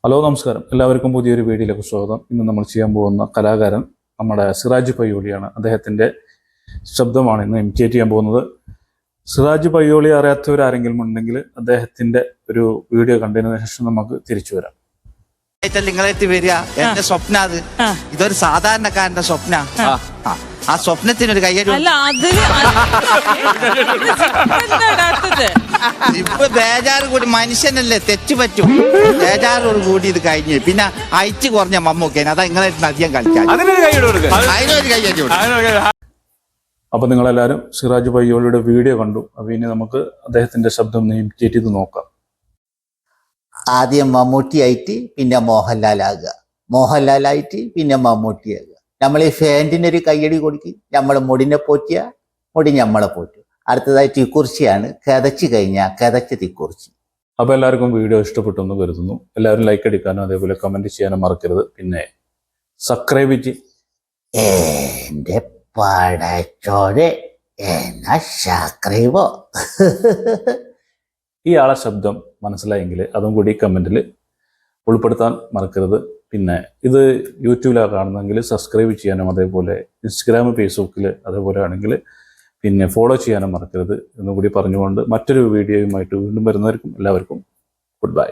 Hello നമസ്കാരം, എല്ലാവർക്കും പുതിയൊരു വീഡിയോയിലേക്ക് സ്വാഗതം. ഇന്ന് നമ്മൾ ചെയ്യാൻ പോകുന്ന കലാകാരൻ നമ്മുടെ സിറാജ് പയ്യോളിയാണ്. അദ്ദേഹത്തിൻ്റെ ശബ്ദമാണ് ഇന്ന് ഇമിറ്റേറ്റ് ചെയ്യാൻ പോകുന്നത്. സിറാജ് പയ്യോളി അറിയാത്തവരാരെങ്കിലും ഉണ്ടെങ്കിൽ അദ്ദേഹത്തിൻ്റെ ഒരു വീഡിയോ കണ്ടതിന് ശേഷം നമുക്ക് തിരിച്ചു വരാം. നിങ്ങളെത്തി വരിക എന്റെ സ്വപ്ന, അത് ഇതൊരു സാധാരണക്കാരന്റെ സ്വപ്ന. ആ സ്വപ്നത്തിനൊരു കയ്യടി. ഇപ്പൊ ബേജാറ് കൂടി മനുഷ്യനല്ലേ, തെറ്റ് പറ്റും. ബേജാറോട് കൂടി ഇത് കഴിഞ്ഞ് പിന്നെ അയച്ചു കുറഞ്ഞ മമ്മൂക്കേനെ അതാ നിങ്ങളെ അധികം കളിക്കാൻ അതിനൊരു കയ്യടി. അപ്പൊ നിങ്ങളെല്ലാവരും സിറാജ് പയ്യോളിയുടെ വീഡിയോ കണ്ടു. അപ്പൊ ഇനി നമുക്ക് അദ്ദേഹത്തിന്റെ ശബ്ദം ഇമിറ്റേറ്റ് ചെയ്ത് നോക്കാം. ആദ്യം മമ്മൂട്ടിയായിട്ട് പിന്നെ മോഹൻലാലാകുക, മോഹൻലാലായിട്ട് പിന്നെ മമ്മൂട്ടിയാകുക. നമ്മൾ ഈ ഫാൻറ്റിനൊരു കയ്യടി കൊടുക്കും. നമ്മൾ മുടിനെ പോറ്റിയ മുടി നമ്മളെ പോറ്റും. അടുത്തതായി തിക്കുറിച്ചിയാണ്. കിതച്ച് കഴിഞ്ഞാൽ കിതച്ച് തിക്കുറിച്ചി. അപ്പോൾ എല്ലാവർക്കും വീഡിയോ ഇഷ്ടപ്പെട്ടെന്ന് കരുതുന്നു. എല്ലാവരും ലൈക്ക് അടിക്കാനും അതേപോലെ കമൻറ്റ് ചെയ്യാനും മറക്കരുത്. പിന്നെ സബ്സ്ക്രൈബ് ചെയ്യും. എൻ്റെ പടച്ചോരെ എന്നാ സബ്സ്ക്രൈബോ. ഈ ആളെ ശബ്ദം മനസ്സിലായെങ്കിൽ അതും കൂടി കമൻറ്റിൽ ഉൾപ്പെടുത്താൻ മറക്കരുത്. പിന്നെ ഇത് യൂട്യൂബിലാണ് കാണുന്നതെങ്കിൽ സബ്സ്ക്രൈബ് ചെയ്യാനും അതേപോലെ ഇൻസ്റ്റഗ്രാം ഫേസ്ബുക്കിൽ അതേപോലെ ആണെങ്കിൽ പിന്നെ ഫോളോ ചെയ്യാനും മറക്കരുത് എന്നുകൂടി പറഞ്ഞുകൊണ്ട് മറ്റൊരു വീഡിയോയുമായിട്ട് വീണ്ടും വരുന്നവർക്കും എല്ലാവർക്കും ഗുഡ് ബൈ.